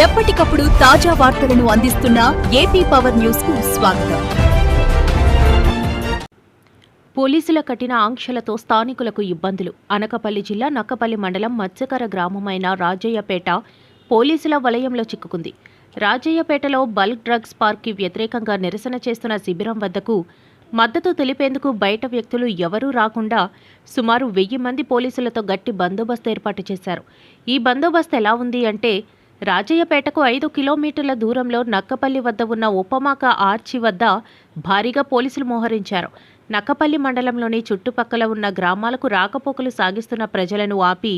ఎప్పటికప్పుడు తాజా వార్తలను అందిస్తున్న ఏపీ పవర్ న్యూస్ కు స్వాగతం. పోలీసుల కఠిన ఆంక్షలతో స్థానికులకు ఇబ్బందులు. అనకాపల్లి జిల్లా నక్కపల్లి మండలం మత్స్యకార గ్రామమైన రాజయ్యపేట పోలీసుల వలయంలో చిక్కుకుంది. రాజయ్యపేటలో బల్క్ డ్రగ్స్ పార్క్కి వ్యతిరేకంగా నిరసన చేస్తున్న శిబిరం వద్దకు మద్దతు తెలిపేందుకు బయట వ్యక్తులు ఎవరూ రాకుండా సుమారు 1000 మంది పోలీసులతో గట్టి బందోబస్తు ఏర్పాటు చేశారు. ఈ బందోబస్తు ఎలా ఉంది అంటే, రాజయ్యపేటకు 5 కిలోమీటర్ల దూరంలో నక్కపల్లి వద్ద ఉన్న ఉపమాక ఆర్చి వద్ద భారీగా పోలీసులు మోహరించారు. నక్కపల్లి మండలంలోని చుట్టుపక్కల ఉన్న గ్రామాలకు రాకపోకలు సాగిస్తున్న ప్రజలను ఆపి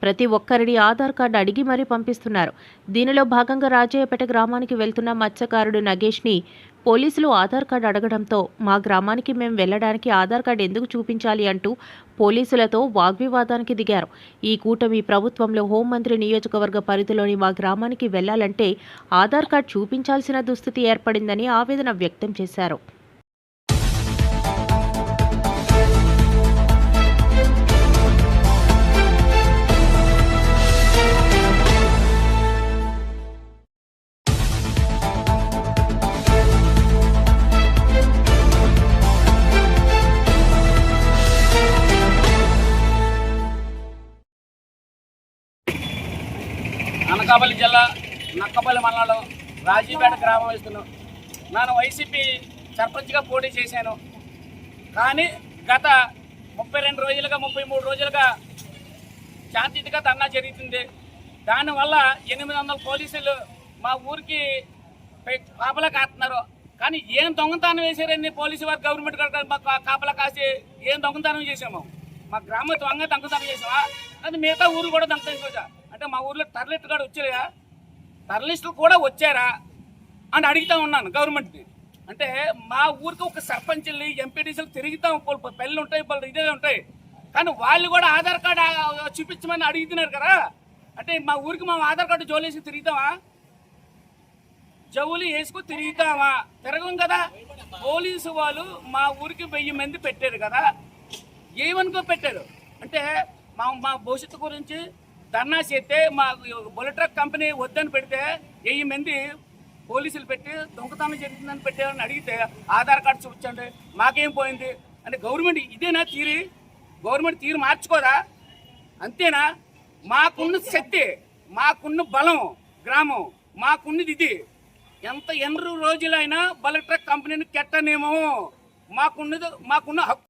ప్రతి ఒక్కరిని ఆధార్ కార్డు అడిగి మరీ పంపిస్తున్నారు. దీనిలో భాగంగా రాజయ్యపేట గ్రామానికి వెళ్తున్న మత్స్యకారుడు నగేష్ని పోలీసులు ఆధార్ కార్డు అడగడంతో, మా గ్రామానికి మేము వెళ్లడానికి ఆధార్ కార్డు ఎందుకు చూపించాలి అంటూ పోలీసులతో వాగ్వివాదానికి దిగారు. ఈ కూటమి ప్రభుత్వంలో హోంమంత్రి నియోజకవర్గ పరిధిలోని మా గ్రామానికి వెళ్లాలంటే ఆధార్ కార్డు చూపించాల్సిన దుస్థితి ఏర్పడిందని ఆవేదన వ్యక్తం చేశారు. అనకాపల్లి జిల్లా నక్కపల్లి మండలం రాజీపేట గ్రామం వేస్తున్నాను. నేను వైసీపీ సర్పంచ్గా పోటీ చేశాను. కానీ గత 32 రోజులుగా 33 రోజులుగా శాంతియుతంగా ధర్నా జరుగుతుంది. దానివల్ల 800 పోలీసులు మా ఊరికి కాపలా కాస్తున్నారు. కానీ ఏం దొంగతనం వేసారని పోలీసు వారు గవర్నమెంట్ కాపలా కాసి ఏం దొంగతనం చేసాము? మా గ్రామ దొంగతనం చేసామా? అది మిగతా ఊరు కూడా దొంగతనం చేసా. అంటే మా ఊర్లో టర్లిస్ట్ కూడా వచ్చాయా, టర్లిస్టులు కూడా వచ్చారా అని అడుగుతూ ఉన్నాను గవర్నమెంట్ని. అంటే మా ఊరికి ఒక సర్పంచ్ని ఎంపీటీసీలు తిరుగుతాం, పెళ్ళి ఉంటాయి, ఇదే ఉంటాయి. కానీ వాళ్ళు కూడా ఆధార్ కార్డు చూపించమని అడుగుతున్నారు కదా. అంటే మా ఊరికి మా ఆధార్ కార్డు జోలేసి తిరుగుతామా? జవులు వేసుకుని తిరుగుతామా? తిరగం కదా. పోలీసు వాళ్ళు మా ఊరికి 1000 మంది పెట్టారు కదా. ఏమనుకో పెట్టారు అంటే మా భవిష్యత్తు గురించి ధర్నా చేస్తే మా బుల్లెట్ ట్రక్ కంపెనీ వద్దని పెడితే 1000 మంది పోలీసులు పెట్టి దొంగతనం జరుగుతుందని పెట్టారని అడిగితే ఆధార్ కార్డు చూపించండి, మాకేం పోయింది అంటే గవర్నమెంట్ ఇదేనా తీరు? గవర్నమెంట్ తీరు మార్చుకోదా? అంతేనా? మాకున్న శక్తి, మాకున్న బలం గ్రామం, మాకున్నది ఇది. ఎన్ని రోజులైనా బుల్లెట్ ట్రక్ కంపెనీని కెట్టనేమో. మాకున్న హక్కు.